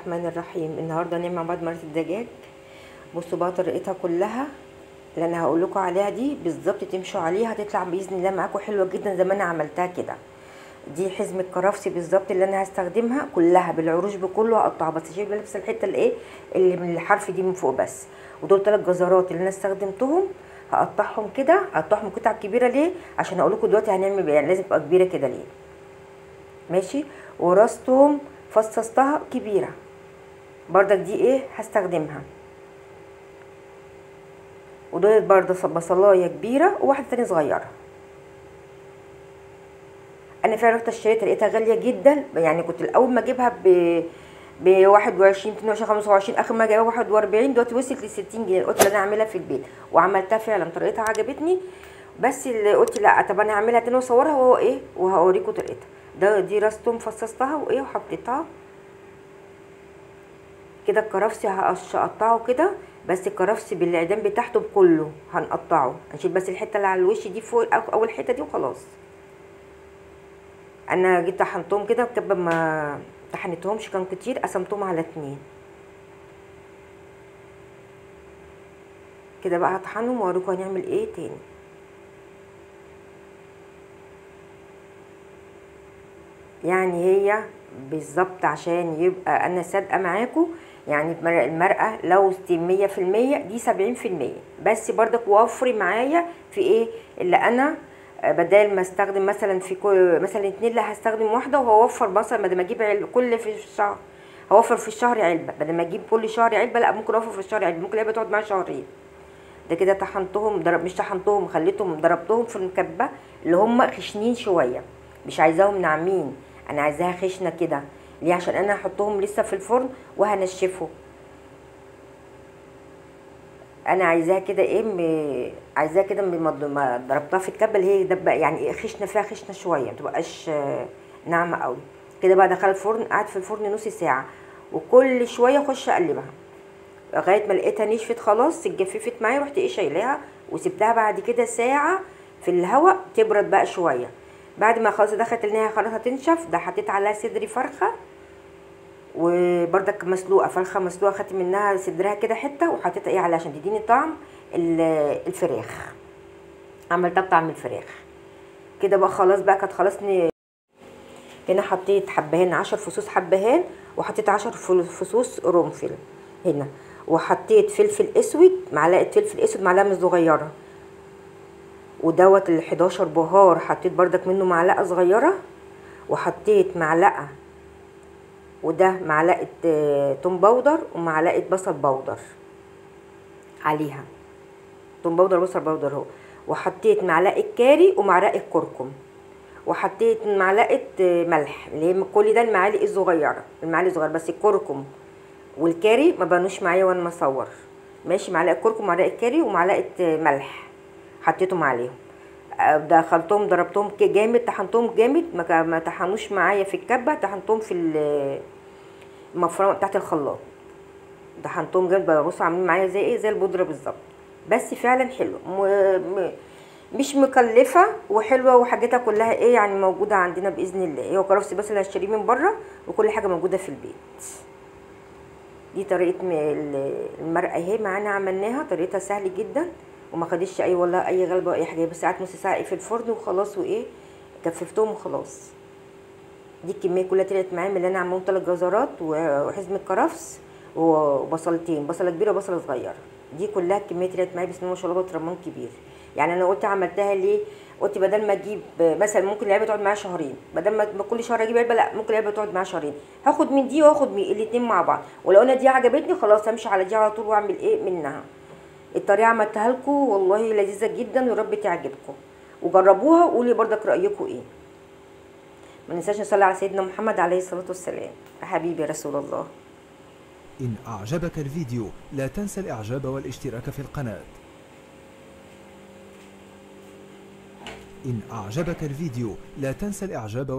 الرحمن الرحيم. النهارده هنعمل مع بعض مرقه الدجاج. بصوا بقى طريقتها كلها اللي انا هقول لكم عليها دي بالظبط، تمشوا عليها هتطلع باذن الله معاكم حلوه جدا زي ما انا عملتها كده. دي حزمه كرفسي بالظبط اللي انا هستخدمها كلها بالعروش بكله، هقطعها بس شايف بس الحته اللي من الحرف دي من فوق بس. ودول 3 جزرات اللي انا استخدمتهم هقطعهم كده، هقطعهم قطع كبيره ليه؟ عشان اقول لكم دلوقتي هنعمل يعني لازم تبقى كبيره كده ليه. ماشي. وراس توم فصصتها كبيره بردك، دي هستخدمها. ودول برده بصلايه كبيره وواحده تانية صغيره. انا فعلا رحت اشتريتها لقيتها غاليه جدا، يعني كنت الاول ما اجيبها ب 21 22 25، اخر ما جايبها 41، دلوقتي وصلت ل 60 جنيه. قلت انا اعملها في البيت وعملتها فعلا طريقتها عجبتني، بس اللي قلت لا طب انا هعملها تاني واصورها وهوريكم طريقتها. دي راس توم فصصتها وحطيتها كده. الكرفسي هقطعه كده، بس الكرفسي بالعيدان بتاعته كله هنقطعه، هنشيل بس الحته اللي على الوش دي فوق اول حته دي وخلاص. انا جيت طحنتهم كده الكبه، ما طحنتهمش كان كتير، قسمتهم على 2 كده. بقى هطحنهم واوريكم هنعمل ايه تاني. يعني هي بالظبط عشان يبقى انا صادقه معاكم، يعني المرقه لو 100% دي 70%، بس برضك وفري معايا في اللي انا بدل ما استخدم مثلا في مثلا 2 لا هستخدم واحده، وهوفر مثلا بدل ما اجيب كل في الشهر هوفر في الشهر علبه، بدل ما اجيب كل شهر علبه لا ممكن اوفر في الشهر علبه، ممكن العلبه تقعد معايا شهرين. ده كده طحنتهم مش طحنتهم، خليتهم ضربتهم في المكبه اللي هم خشنين شويه، مش عايزاهم ناعمين، انا عايزاها خشنه كده. ليه؟ عشان انا هحطهم لسه في الفرن وهنشفه. انا عايزاها كده عايزاها كده ما ضربتها في الكبه اللي هي دبه، يعني خشنه فيها خشنه شويه، ما تبقاش ناعمه قوي كده. بقى دخل الفرن، قعد في الفرن نص ساعه، وكل شويه اخش اقلبها لغايه ما لقيتها نشفت خلاص اتجففت معايا. رحت شايلاها وسبتها بعد كده ساعه في الهواء تبرد بقى شويه. بعد ما خلاص دخلت ان هي خلاص هتنشف، ده حطيت عليها صدر فرخه وبردك مسلوقه، فرخه مسلوقه، خدت منها صدرها كده حته وحطيتها على عشان تديني طعم الفراخ، عملتها بطعم الفراخ كده. بقى خلاص بقى كانت خلاص. هنا حطيت حبهان 10 فصوص حبهان، وحطيت 10 فصوص قرنفل هنا، وحطيت فلفل اسود، معلقه فلفل اسود، معلقه مش صغيره، ودوت ال 11 بهار حطيت بردك منه معلقه صغيره، وحطيت معلقه، وده معلقه توم باودر ومعلقه بصل باودر عليها، توم باودر بصل باودر اهو. وحطيت معلقه كاري ومعلقه كركم، وحطيت معلقه ملح، اللي هي كل ده المعالق الصغيره، المعالق الصغيره بس. الكركم والكاري ما بانوش معايا وانا مصور. ماشي. معلقه كركم ومعلقه كاري ومعلقه ملح حطيتهم عليهم، دخلتهم ضربتهم جامد، طحنتهم جامد، ما طحنوش معايا في الكبه، طحنتهم في المفرمه بتاعت الخلاط، طحنتهم جامد. بصوا عاملين معايا زي البودره بالظبط، بس فعلا حلوه مش مكلفه وحلوه، وحاجتها كلها يعني موجوده عندنا باذن الله. هو كرفس بس اللي هشتريه من بره، وكل حاجه موجوده في البيت. دي طريقه المرقه اهي معانا، عملناها طريقتها سهل جدا وما خدتش والله اي غلبه واي حاجه، بس قعدت نص ساعه في الفرن وخلاص، كففتهم وخلاص. دي الكميه كلها طلعت معايا من اللي انا عاملهم 3 جزرات وحزمه كرفس وبصلتين، بصله كبيره وبصله صغيره. دي كلها الكميه طلعت معايا بسم الله ما شاء الله، رمان كبير. يعني انا قلت عملتها ليه؟ قلت بدل ما اجيب مثلا ممكن العلبه تقعد معايا شهرين، بدل ما كل شهر اجيب علبه، لا ممكن العلبه تقعد معايا شهرين، هاخد من دي واخد من الاثنين مع بعض، ولو انا دي عجبتني خلاص همشي على دي على طول واعمل منها. الطريقه عملتها لكم والله لذيذه جدا، ويا رب تعجبكم وجربوها وقولي برضك رايكم ايه. ما ننساش نصلي على سيدنا محمد عليه الصلاه والسلام، حبيبي رسول الله. إن أعجبك الفيديو لا تنسى الإعجاب والاشتراك في القناة. إن أعجبك الفيديو لا تنسى الإعجاب